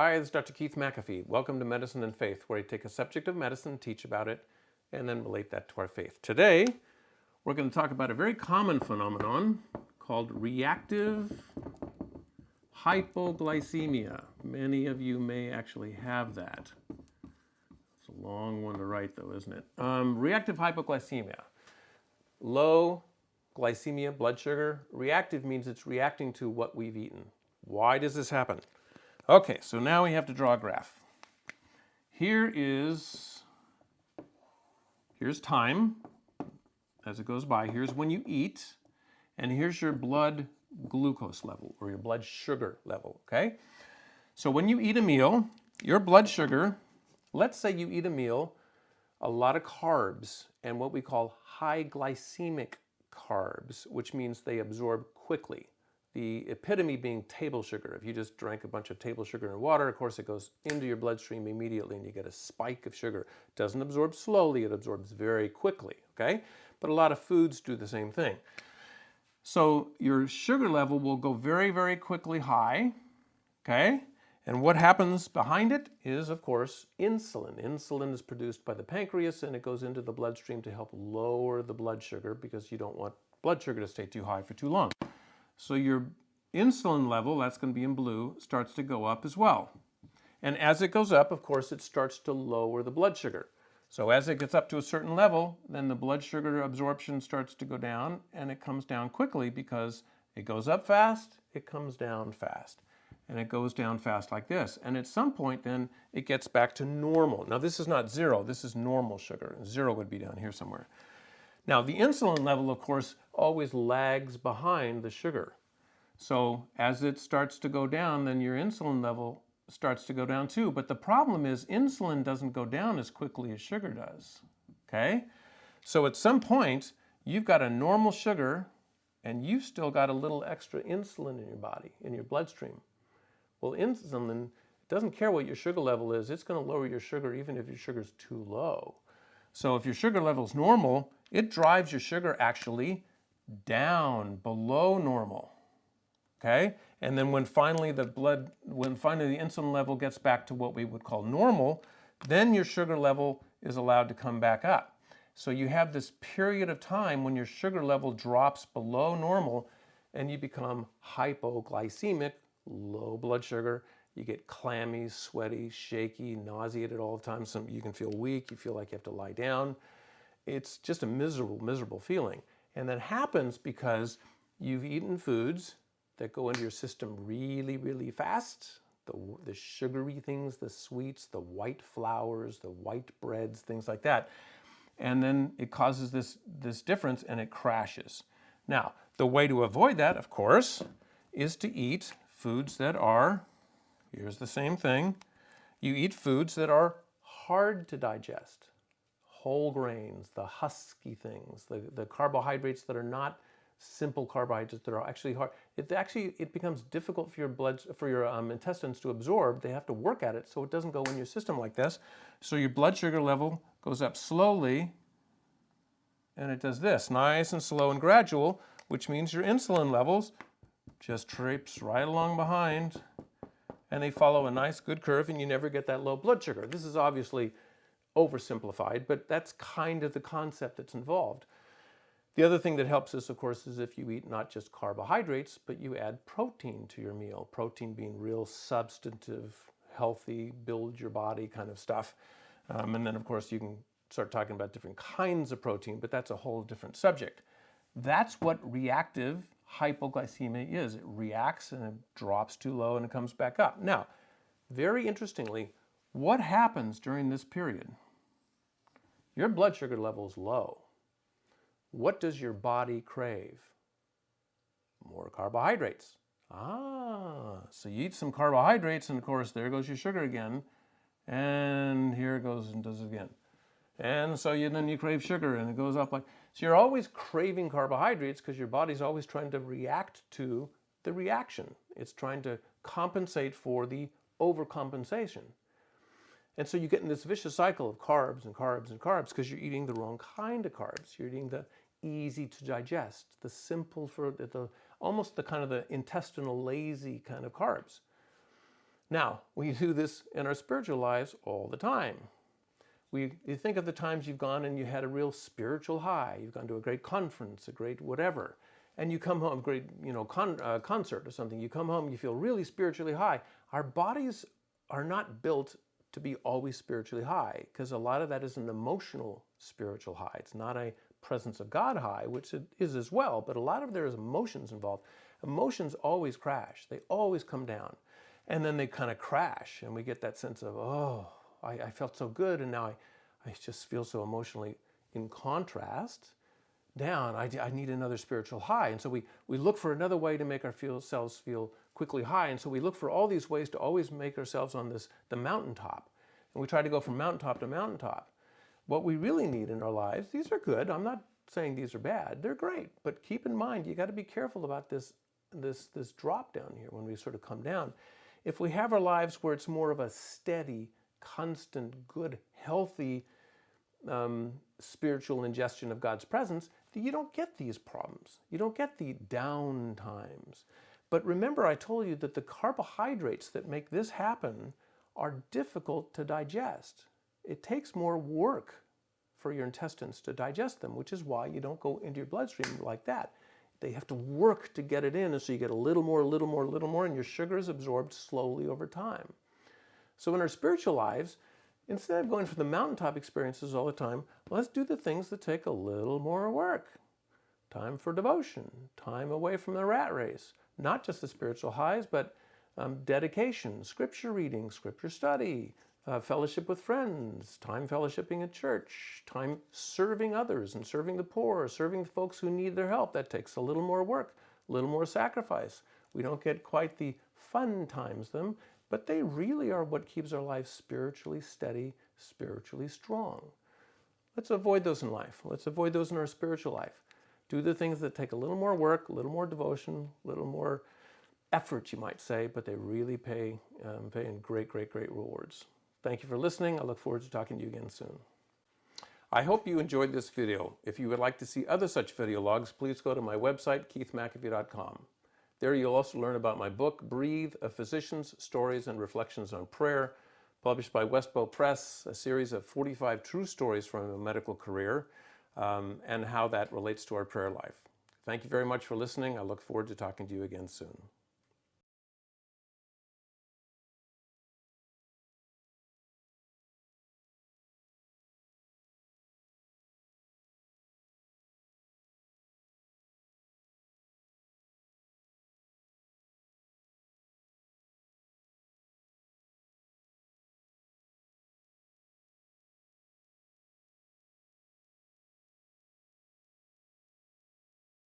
Hi, this is Dr. Keith McAfee. Welcome to Medicine and Faith, where I take a subject of medicine, teach about it, and then relate that to our faith. Today, we're going to talk about a very common phenomenon called reactive hypoglycemia. Many of you may actually have that. It's a long one to write, though, isn't it? Reactive hypoglycemia. Low glycemia, blood sugar. Reactive means it's reacting to what we've eaten. Why does this happen? Okay, so now we have to draw a graph. Here's time as it goes by. Here's when you eat, and here's your blood glucose level or your blood sugar level, okay? So when you eat a meal, your blood sugar, let's say you eat a meal, a lot of carbs and what we call high glycemic carbs, which means they absorb quickly. The epitome being table sugar. If you just drank a bunch of table sugar in water, of course it goes into your bloodstream immediately and you get a spike of sugar. It doesn't absorb slowly, it absorbs very quickly, okay? But a lot of foods do the same thing. So your sugar level will go very, very quickly high, okay? And what happens behind it is, of course, insulin. Insulin is produced by the pancreas and it goes into the bloodstream to help lower the blood sugar because you don't want blood sugar to stay too high for too long. So your insulin level, that's going to be in blue, starts to go up as well. And as it goes up, of course, it starts to lower the blood sugar. So as it gets up to a certain level, then the blood sugar absorption starts to go down, and it comes down quickly because it goes up fast, it comes down fast. And it goes down fast like this. And at some point, then, it gets back to normal. Now, this is not zero. This is normal sugar. Zero would be down here somewhere. Now, the insulin level, of course, always lags behind the sugar. So as it starts to go down, then your insulin level starts to go down too. But the problem is insulin doesn't go down as quickly as sugar does, okay? So at some point, you've got a normal sugar and you've still got a little extra insulin in your body, in your bloodstream. Well, insulin doesn't care what your sugar level is. It's going to lower your sugar even if your sugar's too low. So if your sugar level's normal, it drives your sugar actually down below normal, okay? And then when finally the insulin level gets back to what we would call normal, then your sugar level is allowed to come back up. So you have this period of time when your sugar level drops below normal and you become hypoglycemic, low blood sugar. You get clammy, sweaty, shaky, nauseated all the time. You can feel weak, you feel like you have to lie down. It's just a miserable, miserable feeling. And that happens because you've eaten foods that go into your system really, really fast. The sugary things, the sweets, the white flours, the white breads, things like that. And then it causes this difference and it crashes. Now, the way to avoid that, of course, is to eat foods that are, here's the same thing, you eat foods that are hard to digest. Whole grains, the husky things, the carbohydrates that are not simple carbohydrates that are actually hard. It becomes difficult for your intestines to absorb. They have to work at it so it doesn't go in your system like this. So your blood sugar level goes up slowly and it does this, nice and slow and gradual, which means your insulin levels just traipse right along behind and they follow a nice good curve and you never get that low blood sugar. This is obviously oversimplified, but that's kind of the concept that's involved. The other thing that helps us, of course, is if you eat not just carbohydrates, but you add protein to your meal. Protein being real substantive, healthy, build your body kind of stuff. And then, of course, you can start talking about different kinds of protein, but that's a whole different subject. That's what reactive hypoglycemia is. It reacts and it drops too low and it comes back up. Now, very interestingly, what happens during this period? Your blood sugar level is low. What does your body crave? More carbohydrates. So you eat some carbohydrates and of course there goes your sugar again. And here it goes and does it again. And so then you crave sugar and it goes up like, so you're always craving carbohydrates because your body's always trying to react to the reaction. It's trying to compensate for the overcompensation. And so you get in this vicious cycle of carbs and carbs and carbs because you're eating the wrong kind of carbs. You're eating the easy to digest, the simple almost the kind of the intestinal lazy kind of carbs. Now, we do this in our spiritual lives all the time. You think of the times you've gone and you had a real spiritual high. You've gone to a great conference, a great whatever, and you come home, great concert or something. You come home, you feel really spiritually high. Our bodies are not built to be always spiritually high, because a lot of that is an emotional spiritual high. It's not a presence of God high, which it is as well, but a lot of there is emotions involved. Emotions always crash. They always come down, and then they kind of crash, and we get that sense of, oh, I felt so good, and now I just feel so emotionally in contrast down. I need another spiritual high. And so we look for another way to make ourselves feel quickly high. And so we look for all these ways to always make ourselves on the mountaintop. And we try to go from mountaintop to mountaintop. What we really need in our lives, these are good. I'm not saying these are bad. They're great. But keep in mind, you got to be careful about this drop down here when we sort of come down. If we have our lives where it's more of a steady, constant, good, healthy spiritual ingestion of God's presence, you don't get these problems. You don't get the down times. But remember, I told you that the carbohydrates that make this happen are difficult to digest. It takes more work for your intestines to digest them, which is why you don't go into your bloodstream like that. They have to work to get it in, and so you get a little more, and your sugar is absorbed slowly over time. So in our spiritual lives, instead of going for the mountaintop experiences all the time, let's do the things that take a little more work. Time for devotion, time away from the rat race. Not just the spiritual highs, but dedication, scripture reading, scripture study, fellowship with friends, time fellowshipping at church, time serving others and serving the poor, serving the folks who need their help. That takes a little more work, a little more sacrifice. We don't get quite the fun times them, but they really are what keeps our life spiritually steady, spiritually strong. Let's avoid those in life. Let's avoid those in our spiritual life. Do the things that take a little more work, a little more devotion, a little more effort, you might say, but they really pay in great, great, great rewards. Thank you for listening. I look forward to talking to you again soon. I hope you enjoyed this video. If you would like to see other such video logs, please go to my website, KeithMcAfee.com. There you'll also learn about my book, Breathe, A Physician's Stories and Reflections on Prayer, published by Westbow Press, a series of 45 true stories from a medical career, and how that relates to our prayer life. Thank you very much for listening. I look forward to talking to you again soon.